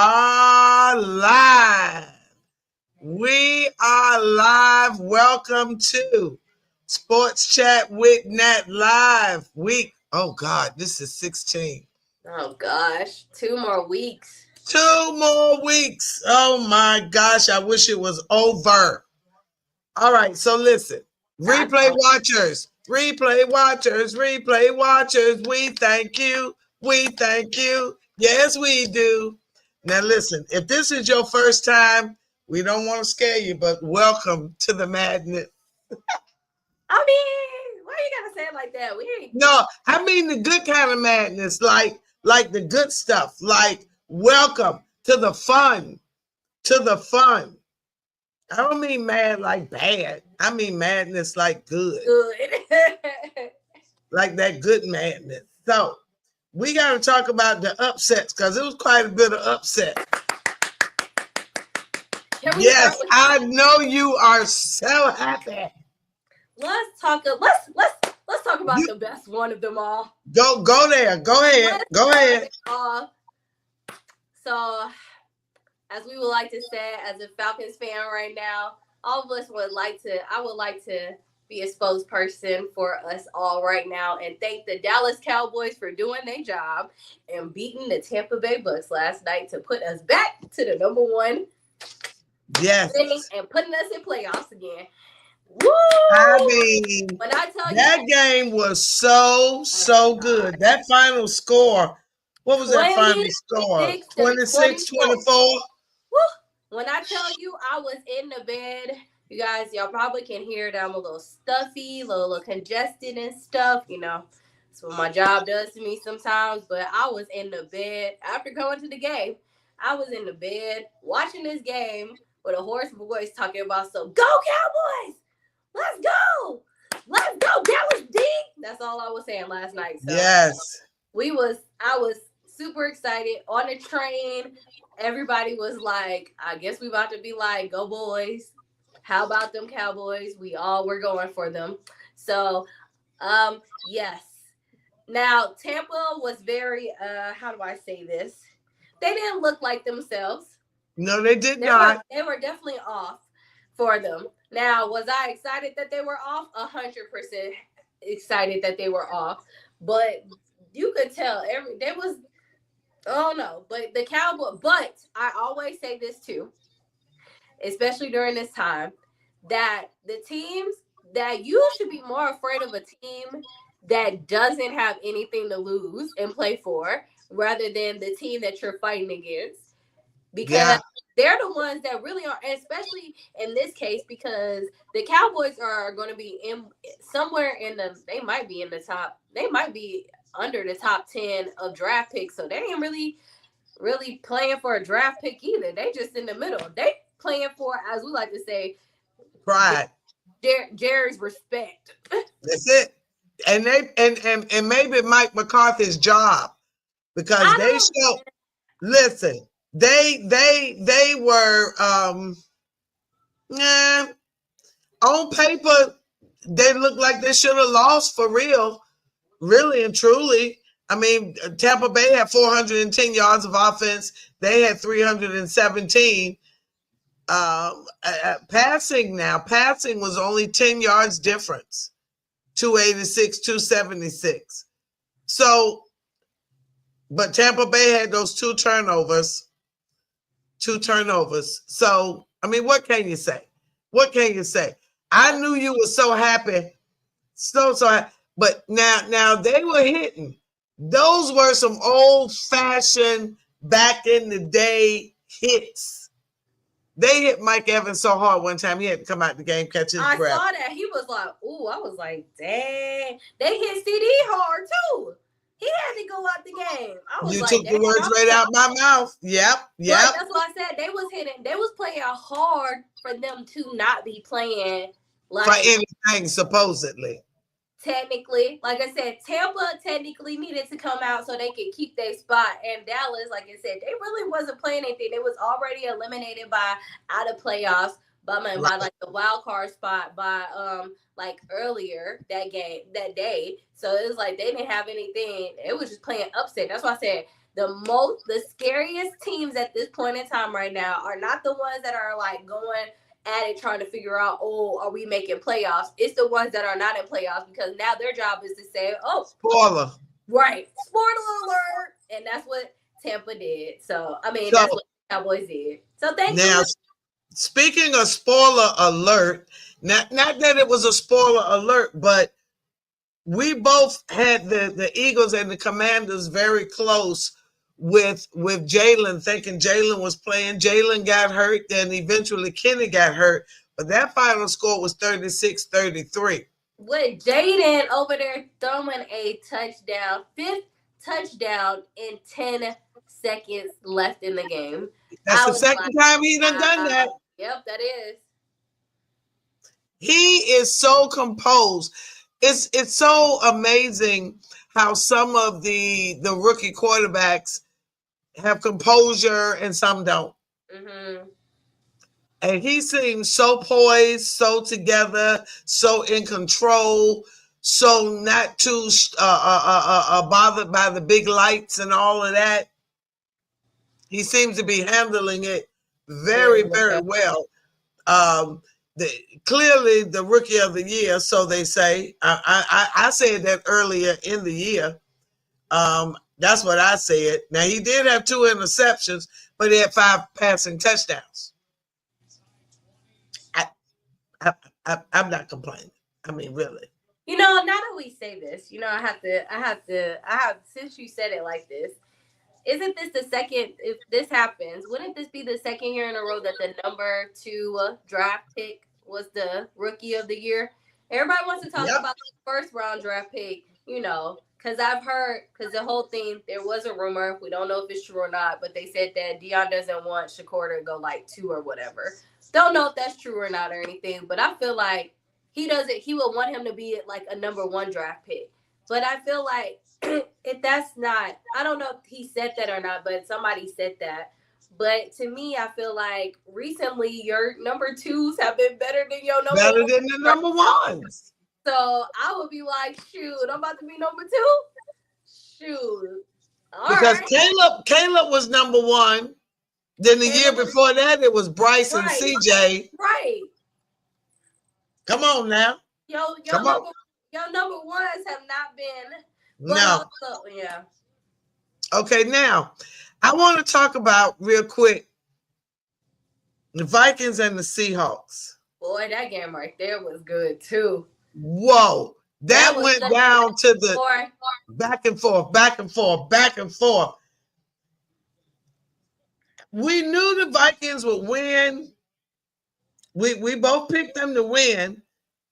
are live. We are live. Welcome to Sports Chat with Nat Live week. Oh God, this is 16. Oh gosh, 2 more weeks. 2 more weeks. Oh my gosh, I wish it was over. All right, so listen, replay watchers, replay watchers. We thank you. We thank you. Yes, we do. Now, listen, if this is your first time, we don't want to scare you, but welcome to the madness. I mean, why you gotta say it like that? We ain't. No, I mean the good kind of madness, like the good stuff. Like, welcome to the fun, to the fun. I don't mean mad like bad. I mean madness like good. Like that good madness. So we got to talk about the upsets because it was quite a bit of upset. Yes, I know you are so happy. Let's talk about the best one of them all. Go there. Go ahead. Go ahead. So, as we would like to say, as a Falcons fan right now, all of us would like to. I would like to be a spokesperson for us all right now and thank the Dallas Cowboys for doing their job and beating the Tampa Bay Bucks last night to put us back to the number one. Yes. And putting us in playoffs again. Woo! I mean, when I tell that game was so good. That final score, what was that final score? 26-24. When I tell you I was in the bed, you guys, y'all probably can hear that I'm a little stuffy, a little congested and stuff, you know. That's what my job does to me sometimes. But I was in the bed after going to the game. I was in the bed watching this game with a hoarse voice talking about, so go Cowboys! Let's go! Let's go, Dallas D! That's all I was saying last night. So yes. I was super excited on the train. Everybody was like, I guess we about to be like, go boys. How about them Cowboys? We all were going for them. So, yes. Now, Tampa was very, how do I say this? They didn't look like themselves. No, they did not. They were definitely off for them. Now, was I excited that they were off? 100% excited that they were off. But you could tell but the Cowboys, but I always say this too, especially during this time, that the teams that you should be more afraid of a team that doesn't have anything to lose and play for rather than the team that you're fighting against. Because they're the ones that really are, especially in this case, because the Cowboys are going to be they might be in the top, they might be under the top 10 of draft picks. So they ain't really playing for a draft pick either. They just in the middle. They playing for, as we like to say, pride. Jerry's respect. That's it. And and maybe Mike McCarthy's job, because listen, they were on paper they looked like they should have lost for real, really and truly. I mean, Tampa Bay had 410 yards of offense. They had 317. Passing was only 10 yards difference. 286, 276. So, but Tampa Bay had those two turnovers. So, I mean, what can you say? I knew you were so happy. So happy. But now they were hitting. Those were some old-fashioned, back in the day hits. They hit Mike Evans so hard one time he had to come out the game, catch his breath. I saw that. He was like, ooh, I was like, dang. They hit CD hard too. He had to go out the game. I was took the words right out my mouth. Yep. But that's what I said. They was playing hard for them to not be playing like for anything, supposedly. Technically, like I said, Tampa technically needed to come out so they could keep their spot. And Dallas, like I said, they really wasn't playing anything. They was already eliminated out of playoffs by like the wild card spot by like earlier that day. So it was like they didn't have anything. It was just playing upset. That's why I said the scariest teams at this point in time right now are not the ones that are like going at it trying to figure out, oh, are we making playoffs? It's the ones that are not in playoffs because now their job is to say, oh, spoiler. Right. Spoiler alert. And that's what Tampa did. So, I mean, So, that's what the Cowboys did. So, thanks. Now, speaking of spoiler alert, not that it was a spoiler alert, but we both had the Eagles and the Commanders very close with Jalen, thinking Jalen was playing. Jalen got hurt, then eventually Kenny got hurt. But that final score was 36-33. With Jaden over there throwing a touchdown, 5th touchdown in 10 seconds left in the game. That's the second time he done that. Yep, that is. He is so composed. It's so amazing how some of the rookie quarterbacks have composure and some don't. Mm-hmm. And he seems so poised, so together, so in control, so not too bothered by the big lights and all of that. He seems to be handling it very, very well. Clearly the rookie of the year, so they say. I said that earlier in the year. That's what I said. Now, he did have 2 interceptions, but he had 5 passing touchdowns. I'm not complaining. I mean, really. You know, now that we say this, you know, I have, since you said it like this, isn't this the second, if this happens, wouldn't this be the second year in a row that the number 2 draft pick was the rookie of the year? Everybody wants to talk about the first round draft pick, you know, because I've heard, because the whole thing, there was a rumor, we don't know if it's true or not, but they said that Deion doesn't want Shakur to go like 2 or whatever. Don't know if that's true or not or anything, but I feel like he would want him to be like a number 1 draft pick. But I feel like if that's not, I don't know if he said that or not, but somebody said that. But to me, I feel like recently your number 2s have been better than your number 1s. Better than the number 1s. So I would be like, shoot, I'm about to be number 2. Shoot. Because Caleb was number 1. Then the year before that, it was Bryce and CJ. Right. Come on now. Your number 1s have not been. No. Also, yeah. Okay, now I want to talk about real quick the Vikings and the Seahawks. Boy, that game right there was good too. Whoa. That went down to the back and forth, back and forth, back and forth. We knew the Vikings would win. We both picked them to win,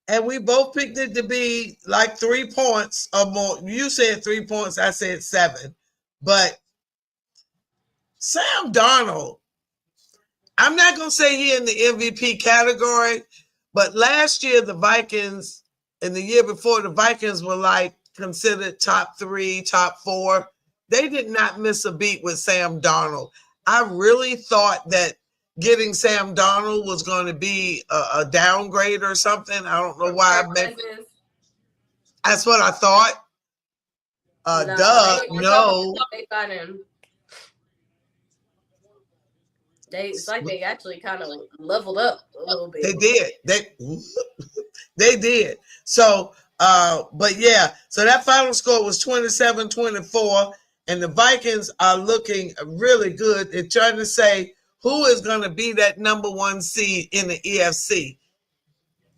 and we both picked it to be like 3 points or more. You said 3 points, I said 7. But Sam Darnold, I'm not going to say he in the MVP category, but last year the Vikings, and the year before, the Vikings were like considered top 3, top 4. They did not miss a beat with Sam Darnold. I really thought that getting Sam Darnold was going to be a downgrade or something. I don't know why. That's what I thought. No. They got him. It's like they actually kind of leveled up a little bit. They did. They did. So, but yeah. So that final score was 27-24. And the Vikings are looking really good. They're trying to say who is going to be that number 1 seed in the EFC.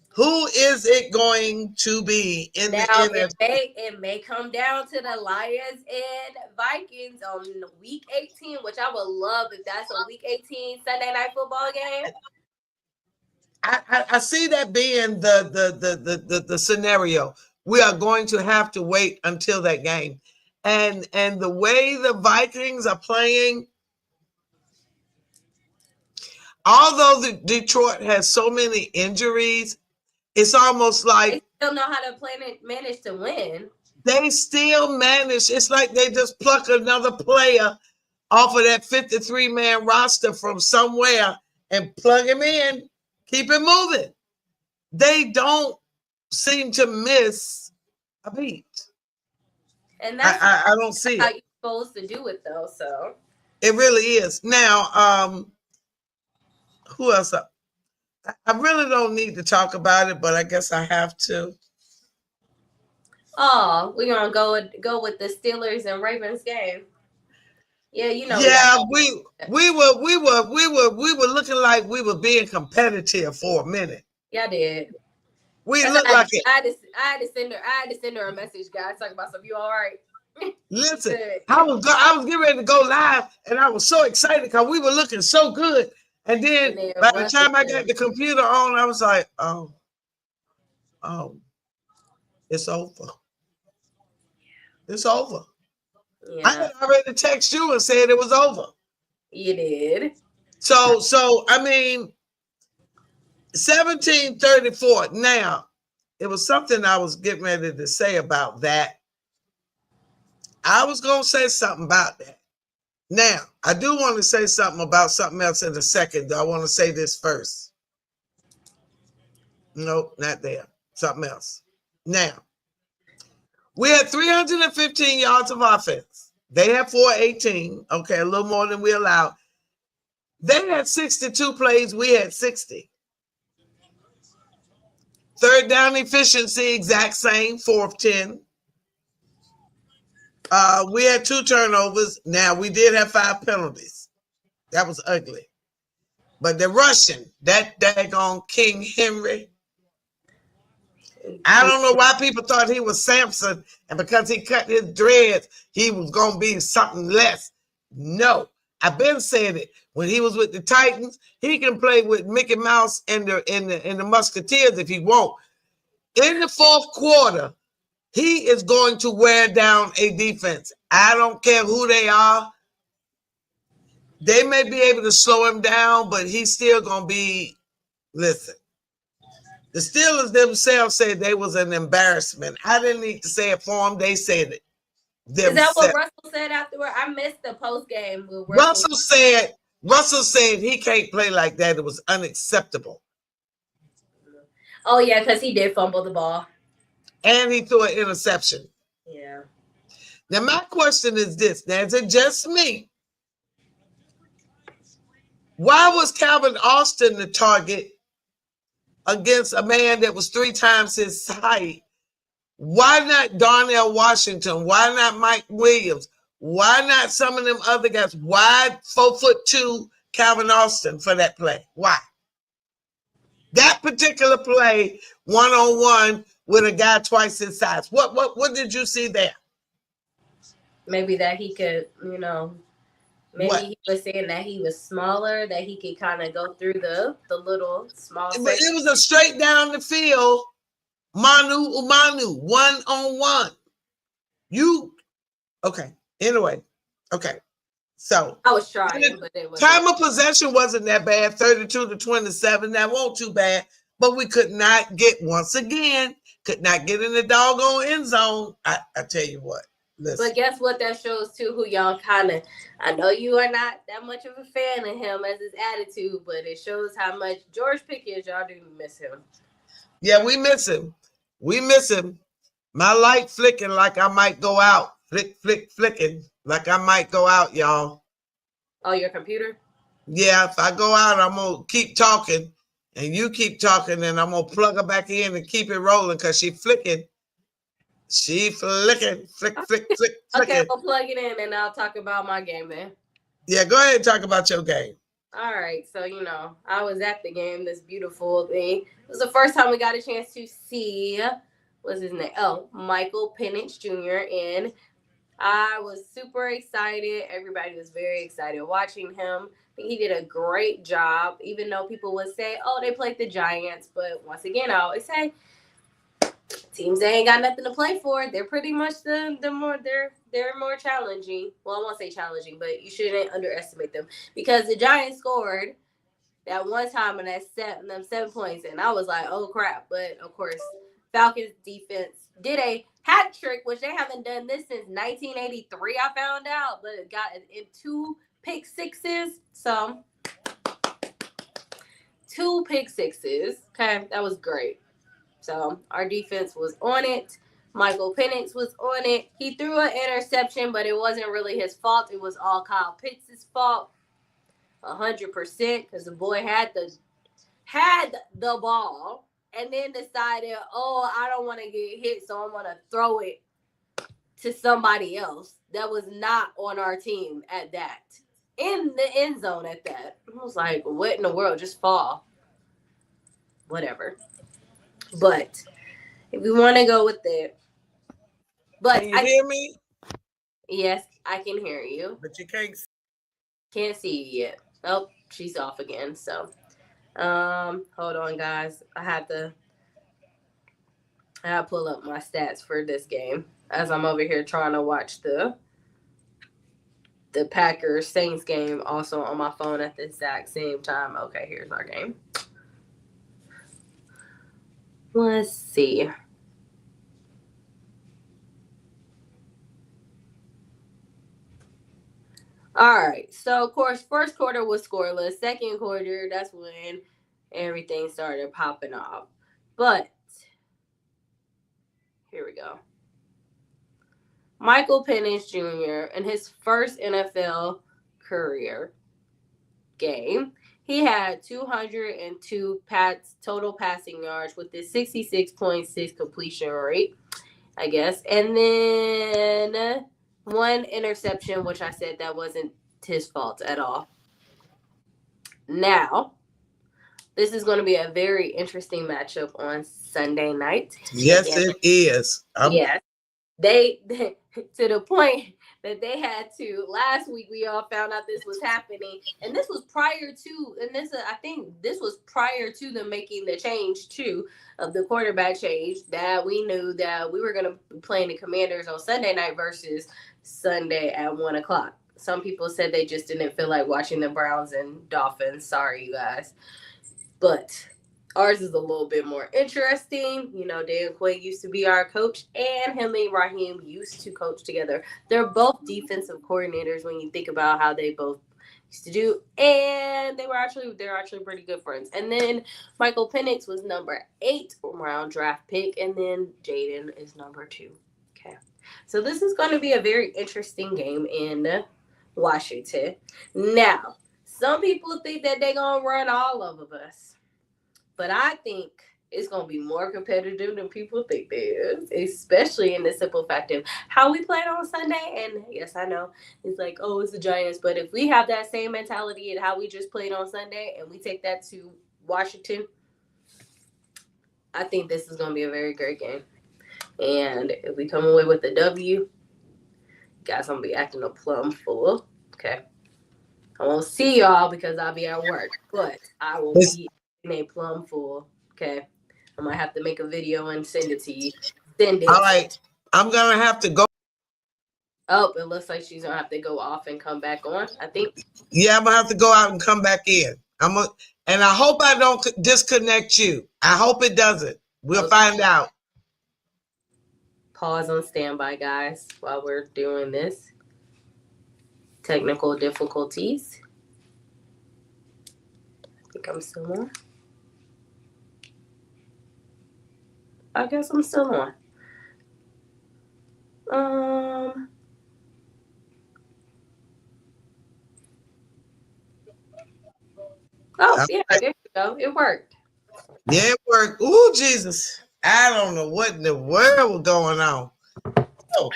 Who is it going to be in the NFC? It may come down to the Lions and Vikings on week 18, which I would love if that's a week 18 Sunday night football game. I see that being the scenario. We are going to have to wait until that game. And the way the Vikings are playing, although the Detroit has so many injuries, it's almost like they still know how to manage to win. They still manage. It's like they just pluck another player off of that 53-man roster from somewhere and plug him in, keep it moving. They don't seem to miss a beat. And that's I don't see it. supposed to do it though. So it really is. Now, who else? I really don't need to talk about it, but I guess I have to. oh, we're gonna go with the Steelers and Ravens game. Yeah, you know we got Yeah, we were looking like we were being competitive for a minute. yeah, I did. We That's looked why like it. I had to send her a message, guys, talking about something. You all right? Listen, Good. I was getting ready to go live, and I was so excited because we were looking so good. And then And then by the Russell time I said, got the computer on, I was like, oh, it's over. It's over. I yeah, had already texted you and said it was over. you did. So I mean, 1734. Now, it was something I was getting ready to say about that. I was gonna say something about that. Now, I do want to say something about something else in a second. I want to say this first. Nope, not there. Something else. Now, we had 315 yards of offense. They had 418. Okay, a little more than we allowed. They had 62 plays. We had 60. Third down efficiency, exact same, 4 of 10. We had 2 turnovers. Now, we did have 5 penalties. That was ugly. But the Russian, that daggone King Henry, I don't know why people thought he was Samson, and because he cut his dreads, he was going to be something less. No, I've been saying it. When he was with the Titans, he can play with Mickey Mouse and the Musketeers if he won't. In the fourth quarter, he is going to wear down a defense. I don't care who they are. They may be able to slow him down, but he's still going to be, listen. The Steelers themselves said they was an embarrassment. I didn't need to say it for them. They said it themselves. Is that what Russell said afterward? I missed the post game with Russell said he can't play like that. It was unacceptable. Oh yeah, because he did fumble the ball. And he threw an interception. Yeah. Now my question is this. Now, is it just me? Why was Calvin Austin the target against a man that was 3 times his height? Why not Darnell Washington? Why not Mike Williams? Why not some of them other guys? Why 4'2" Calvin Austin for that play? Why? That particular play, 1-on-1 with a guy twice his size. What did you see there? Maybe that he could, maybe he was saying that he was smaller, that he could kind of go through the little small section. It was a straight down the field, Manu Umanu, 1-on-1. Okay. Anyway, okay. So I was trying, but it was time of possession wasn't that bad, 32-27. That wasn't too bad, but we could not get in the doggone end zone. I tell you what. Listen. But guess what? That shows too who y'all I know you are not that much of a fan of him as his attitude, but it shows how much George Pickens, y'all do miss him. Yeah, we miss him. My light flicking like I might go out. Flicking like I might go out, y'all. Oh, your computer? Yeah, if I go out, I'm going to keep talking, and you keep talking, and I'm going to plug her back in and keep it rolling because she flicking. She flicking. Okay, we'll plug it in, and I'll talk about my game then. Yeah, go ahead and talk about your game. All right, so, I was at the game, this beautiful thing. It was the first time we got a chance to see, what's his name? Oh, Michael Penix Jr., and I was super excited. Everybody was very excited watching him. I think he did a great job, even though people would say, oh, they played the Giants. But once again, I always say, teams they ain't got nothing to play for. They're pretty much they're more challenging. Well, I won't say challenging, but you shouldn't underestimate them because the Giants scored that one time and them 7 points, and I was like, oh crap. But of course, Falcons defense did a hat trick, which they haven't done this since 1983. I found out, but it got in 2 pick sixes. So 2 pick sixes. Okay, that was great. So our defense was on it. Michael Penix was on it. He threw an interception, but it wasn't really his fault. It was all Kyle Pitts' fault, 100%, because the boy had the ball and then decided, oh, I don't want to get hit, so I'm gonna throw it to somebody else that was not on our team at that, in the end zone at that. I was like, what in the world? Just fall. Whatever. But if we want to go with it, but Can you hear me? Yes, I can hear you. But you can't see you yet. Oh, she's off again. So, hold on, guys. I have to pull up my stats for this game as I'm over here trying to watch the Packers Saints game also on my phone at the exact same time. Okay, here's our game. Let's see. All right. So, of course, first quarter was scoreless. Second quarter, that's when everything started popping off. But here we go. Michael Penix Jr. in his first NFL career game, he had 202 total passing yards with his 66.6 completion rate, I guess. And then one interception, which I said that wasn't his fault at all. Now, this is going to be a very interesting matchup on Sunday night. Yes, it is. Yes. They to the point that they had to, last week we all found out this was happening, and this was prior to, and this I think this was prior to them making the change too of the quarterback change, that we knew that we were going to be playing the Commanders on Sunday night versus Sunday at 1:00. Some people said they just didn't feel like watching the Browns and Dolphins. Sorry, you guys, but ours is a little bit more interesting. You know, Dan Quinn used to be our coach, and him and Raheem used to coach together. They're both defensive coordinators when you think about how they both used to do, and they're actually pretty good friends. And then Michael Penix was number 8 round draft pick, and then Jaden is number 2. Okay, so this is going to be a very interesting game in Washington. Now, some people think that they're going to run all of us. But I think it's going to be more competitive than people think it is, especially in the simple fact of how we played on Sunday. And yes, I know it's like, oh, it's the Giants. But if we have that same mentality and how we just played on Sunday and we take that to Washington, I think this is going to be a very great game. And if we come away with a W, guys, I'm going to be acting a plum fool. Okay. I won't see y'all because I'll be at work, but I will be a plum fool. Okay, I might have to make a video and send it to you. Send it. All right, I'm gonna have to go. Oh, it looks like she's gonna have to go off and come back on, I think. Yeah, I'm gonna have to go out and come back in. And I hope I don't disconnect you. I hope it doesn't. We'll find out. Pause on standby, guys, while we're doing this. Technical difficulties. I think I'm still on. I guess I'm still on. Oh, yeah, there you go. It worked. Yeah, it worked. Ooh, Jesus. I don't know what in the world was going on. So,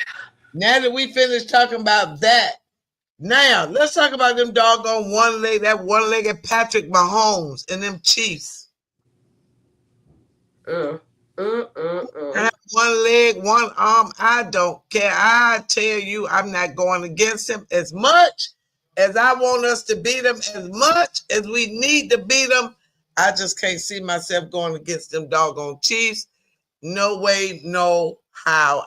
now that we finished talking about that, now let's talk about them doggone one-legged Patrick Mahomes and them Chiefs. I have one leg, one arm. I don't care. I tell you, I'm not going against him as much as I want us to beat them, as much as we need to beat them. I just can't see myself going against them doggone Chiefs. No way, no how.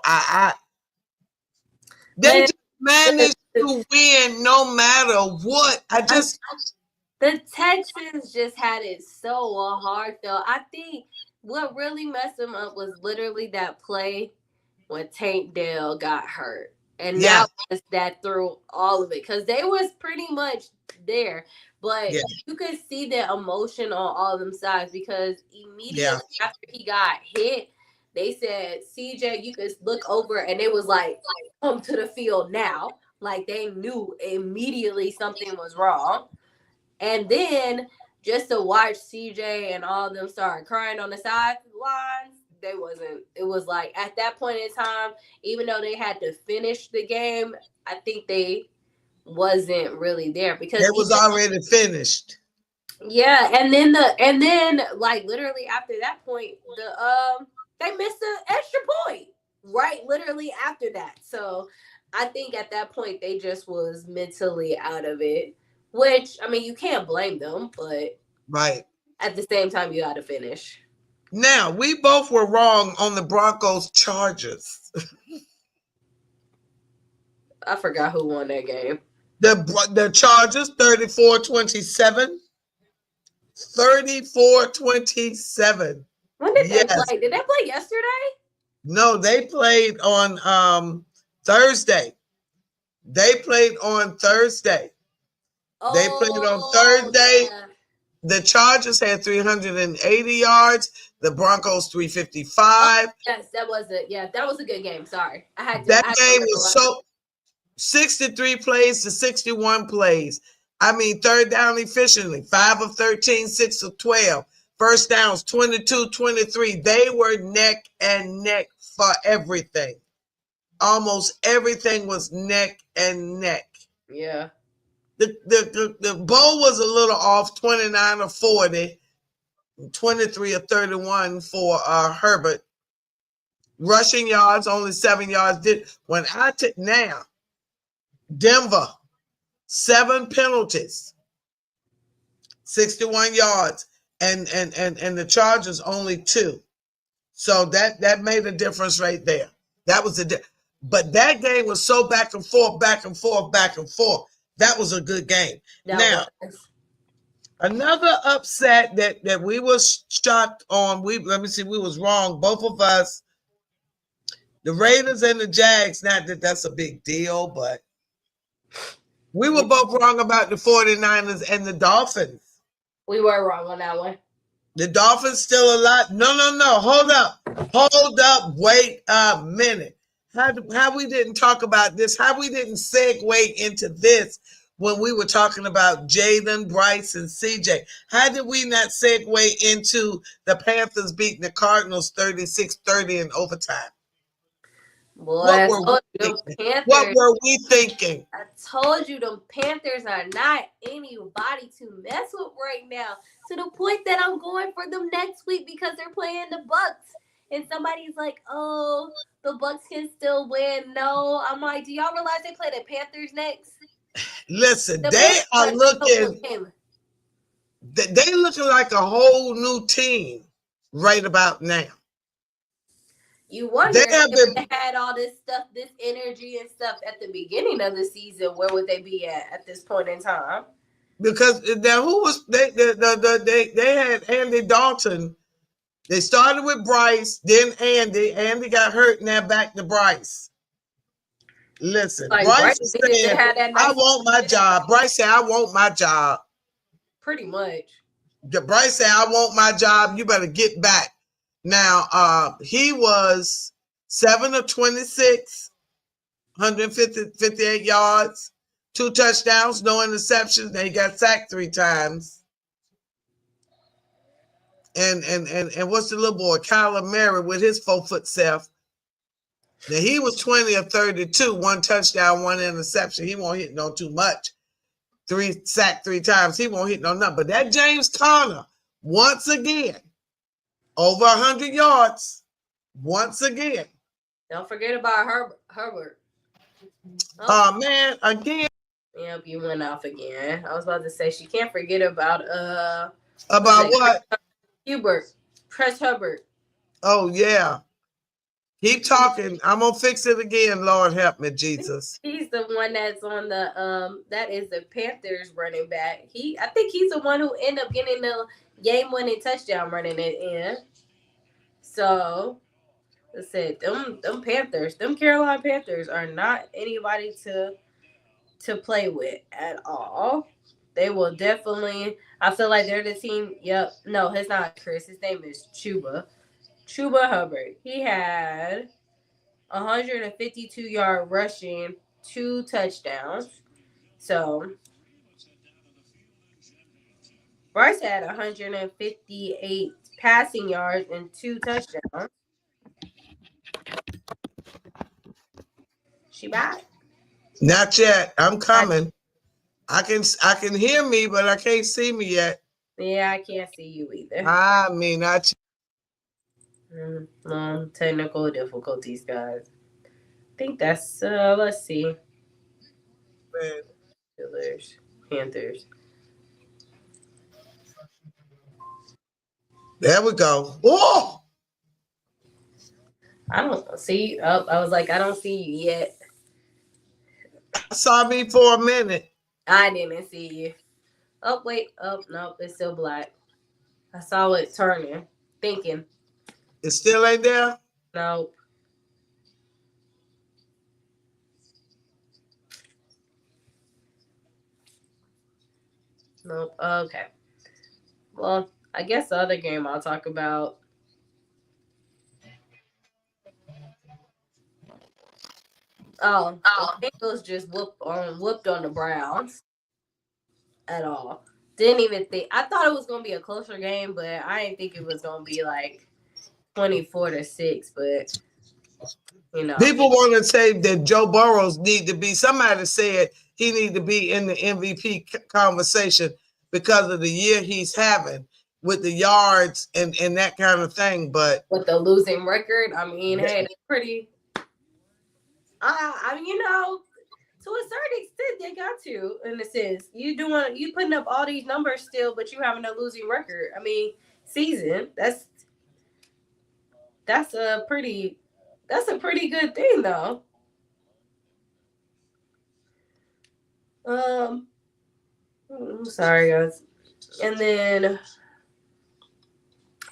They just managed to win no matter what. The Texans just had it so hard, though. I think what really messed them up was literally that play when Tank Dell got hurt. And that was that through all of it. Because they was pretty much there. But you could see the emotion on all of them sides. Because immediately after he got hit, they said, CJ, you could look over, and it was like, come to the field now. Like they knew immediately something was wrong. And then just to watch CJ and all of them start crying on the sidelines, they wasn't. It was like at that point in time, even though they had to finish the game, I think they wasn't really there because It was already finished. yeah, and then like literally after that point, they missed an extra point. Right, literally after that. So I think at that point they just was mentally out of it. Which I mean you can't blame them, but Right. at the same time you gotta finish. Now, we both were wrong on the Broncos Chargers. I forgot who won that game. The Chargers 34-27. 34-27. When did they Yes. play? Did they play yesterday? No, they played on Thursday. They played on Thursday. They played on Thursday. Yeah. The Chargers had 380 yards. The Broncos 355. Yes, that was it. Yeah, that was a good game. Sorry. That game was so 63 plays to 61 plays. I mean, third down efficiently, 5 of 13, 6 of 12. First downs, 22-23. They were neck and neck for everything. Almost everything was neck and neck. Yeah. The bowl was a little off, 29 or 40, 23 or 31 for Herbert. Rushing yards, only 7 yards. Now, Denver, 7 penalties, 61 yards, and the Chargers only 2. So that made a difference right there. That was but that game was so back and forth, back and forth, back and forth. That was a good game. Another upset that we was shocked on. We was wrong. Both of us. The Raiders and the Jags. Not that that's a big deal, but we were both wrong about the 49ers and the Dolphins. We were wrong on that one. The Dolphins still alive. No. Hold up. Wait a minute. How we didn't talk about this? How we didn't segue into this when we were talking about Jalen, Bryce, and CJ? How did we not segue into the Panthers beating the Cardinals 36-30 in overtime? Boy, what were we thinking? I told you the Panthers are not anybody to mess with right now. To the point that I'm going for them next week because they're playing the Bucks. And somebody's like, oh, the Bucks can still win. No, I'm like, do y'all realize they play the Panthers next? Listen, they are looking. They looking like a whole new team right about now. You wonder if they had all this stuff, this energy and stuff at the beginning of the season. Where would they be at this point in time? Because now who was they had Andy Dalton. They started with Bryce, then Andy. Andy got hurt, now back to Bryce. Listen, like Bryce is saying, I want my job. Bryce said, I want my job. Pretty much. Bryce said, I want my job. You better get back. Now, he was 7 of 26, 158 yards, 2 touchdowns, no interceptions. Now he got sacked 3 times. And what's the little boy, Kyler Murray, with his 4-foot self? Now he was 20 of 32, 1 touchdown, 1 interception. He won't hit no too much. 3 sacked 3 times. He won't hit no nothing. But that James Conner, once again, over 100 yards, once again. Don't forget about Herbert. Oh, man, again. Yep, you went off again. I was about to say she can't forget about what? Press Hubbard. Oh yeah. Keep talking. I'm gonna fix it again. Lord help me, Jesus. He's the one that's on the that is the Panthers running back. I think he's the one who ended up getting the game-winning touchdown running it in. So I said them Panthers, them Carolina Panthers are not anybody to play with at all. They will definitely. I feel like they're the team. Yep. No, it's not Chris. His name is Chuba. Chuba Hubbard. He had 152-yard rushing, 2 touchdowns. So Bryce had 158 passing yards and 2 touchdowns. She back? Not yet. I'm coming. I can hear me, but I can't see me yet. Yeah, I can't see you either. I mean, not. Technical difficulties, guys. I think that's let's see. Steelers, Panthers. There we go. Oh, I don't see. Oh, I was like, I don't see you yet. I saw me for a minute. I didn't see you. Oh wait. Oh no, it's still black. I saw it turning. Thinking. It still ain't there. Nope. Nope. Okay. Well, I guess the other game I'll talk about. The Bengals just whooped on the Browns. At all. Didn't even think. I thought it was gonna be a closer game, but I didn't think it was gonna be like 24-6. But people want to say that Joe Burrows need to be. Somebody said he need to be in the MVP conversation because of the year he's having with the yards and that kind of thing. But with the losing record, I mean, hey, it's pretty. I mean, to a certain extent, they got to. In a sense, you putting up all these numbers still, but you having a losing record. I mean, season. That's a pretty good thing, though. I'm sorry, guys. And then,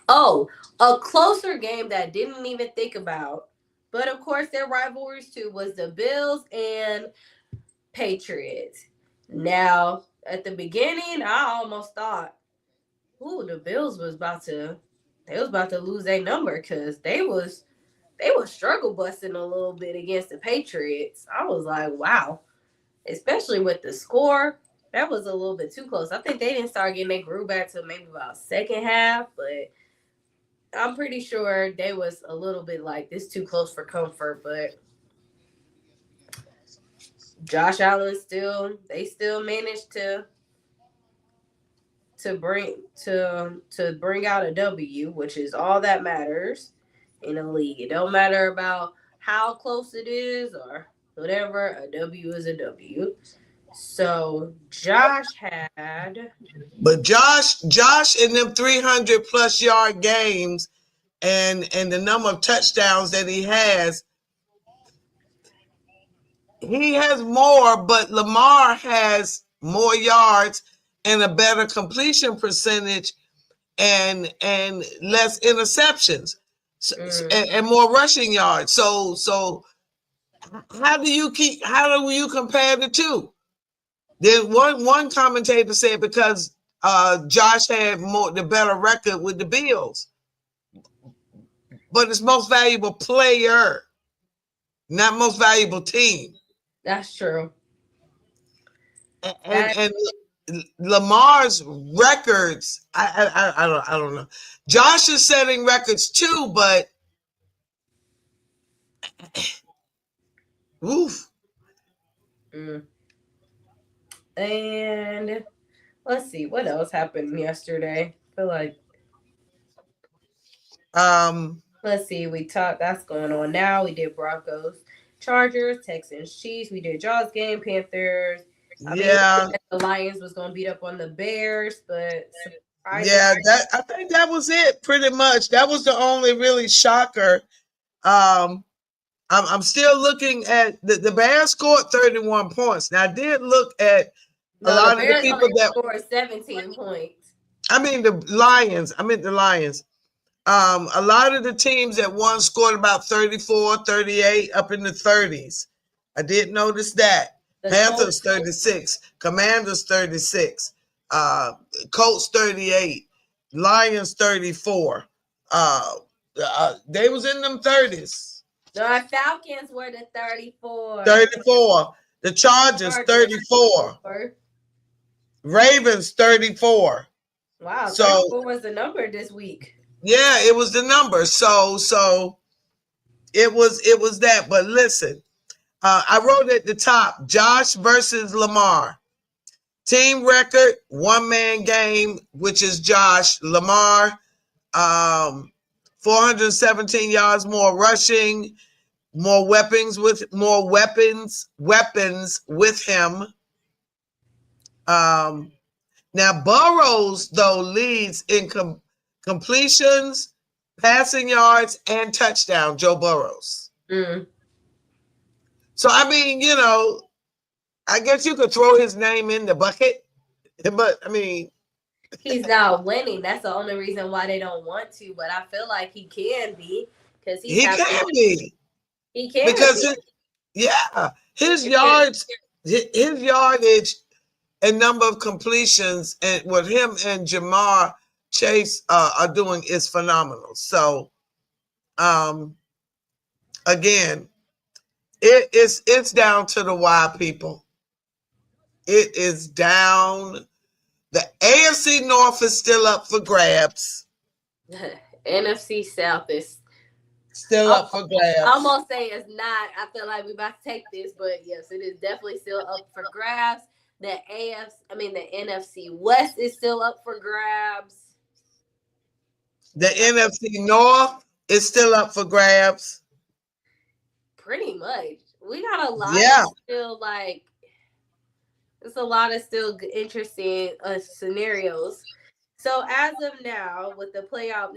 a closer game that I didn't even think about, but of course their rivalries too, was the Bills and Patriots. Now, at the beginning, I almost thought, the Bills was about to lose their number because they was struggle busting a little bit against the Patriots. I was like, wow, especially with the score, that was a little bit too close. I think they didn't start getting their groove back till maybe about second half, but I'm pretty sure they was a little bit like this too close for comfort, but Josh Allen still managed to bring out a W, which is all that matters in a league. It don't matter about how close it is or whatever. A W is a W. So Josh in them 300 plus yard games and the number of touchdowns that he has more, but Lamar has more yards and a better completion percentage and less interceptions and more rushing yards. So how do you compare the two? Then one commentator said because Josh had the better record with the Bills, but it's most valuable player, not most valuable team. That's true. And Lamar's records, I don't know. Josh is setting records too, but oof. And let's see what else happened yesterday. I feel like let's see, we talked that's going on now. We did Broncos, Chargers, Texans, Chiefs. We did Jaws game, Panthers. I mean, the Lions was gonna beat up on the Bears, but I think that was it pretty much. That was the only really shocker. I'm still looking at the Bears scored 31 points. Now I did look at a lot of the people that scored 17 points. I mean the Lions. A lot of the teams that won scored about 34, 38, up in the 30s. I did notice that. Panthers 36, Commanders 36, Colts 38, Lions 34. They was in them 30s. The Falcons were the 34. 34. The Chargers 34. Ravens 34. Wow, so 34 was the number this week. Yeah, it was the number. So it was that. But listen, I wrote at the top, Josh versus Lamar. Team record, one-man game, which is Josh. Lamar, 417 yards more rushing, more weapons with him. Now Burrows though leads in completions, passing yards, and touchdown. Joe Burrows. So I mean, I guess you could throw his name in the bucket, but I mean, he's not winning. That's the only reason why they don't want to. But I feel like he can be because he can be. He can because be. His yardage and number of completions and what him and Jamar Chase are doing is phenomenal. So, again, it's down to the wire, people. It is down. The AFC North is still up for grabs. NFC South is still up for grabs. I'm gonna say it's not. I feel like we're about to take this, but yes, it is definitely still up for grabs. The NFC West is still up for grabs. The NFC North is still up for grabs. Pretty much. We got a lot of still it's a lot of still interesting scenarios. So as of now, with the playoff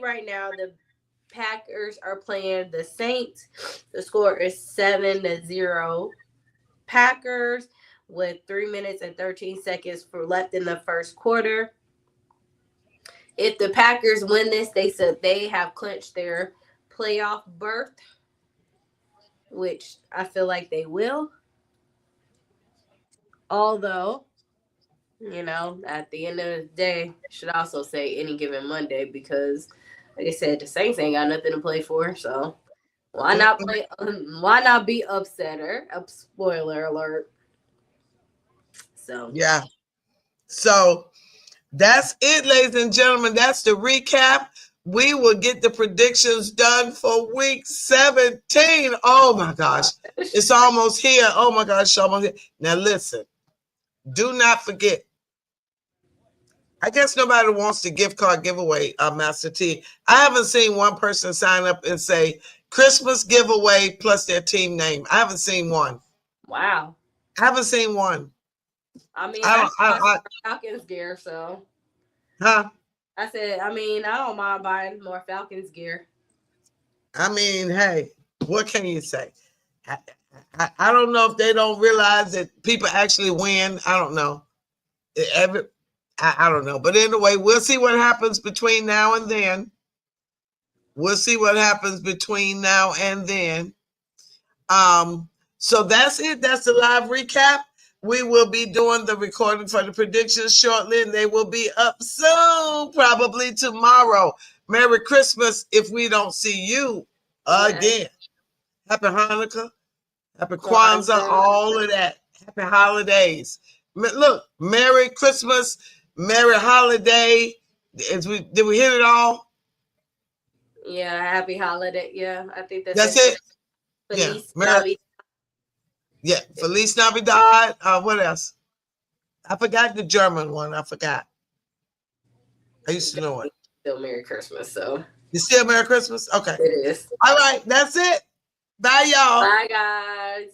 right now, the Packers are playing the Saints. The score is 7-0. Packers with 3 minutes and 13 seconds left in the first quarter. If the Packers win this, they said they have clinched their playoff berth, which I feel like they will. Although, at the end of the day, should also say any given Monday because, like I said, the Saints ain't got nothing to play for. So why not play? Why not be upsetter? Spoiler alert. So So that's it, ladies and gentlemen. That's the recap. We will get the predictions done for week 17. Oh my gosh. It's almost here. Oh my gosh, almost here. Now listen, do not forget. I guess nobody wants the gift card giveaway, Master T. I haven't seen one person sign up and say Christmas giveaway plus their team name. I haven't seen one. Wow. I haven't seen one. I mean, I Falcons gear, so. Huh? I said, I don't mind buying more Falcons gear. I mean, hey, what can you say? I don't know if they don't realize that people actually win. I don't know. I don't know. But anyway, we'll see what happens between now and then. So that's it. That's the live recap. We will be doing the recording for the predictions shortly, and they will be up soon, probably tomorrow. Merry Christmas if we don't see you again. Happy Hanukkah, Happy Kwanzaa, all of that. Happy holidays. Look, Merry Christmas, Merry Holiday. Did we hit it all? Yeah, Happy Holiday. Yeah, I think that's it. Feliz Navidad. Yeah, Feliz Navidad. What else? I forgot the German one. I forgot. I used to know it. Still Merry Christmas, so. It's still Merry Christmas? Okay. It is. All right, that's it. Bye, y'all. Bye, guys.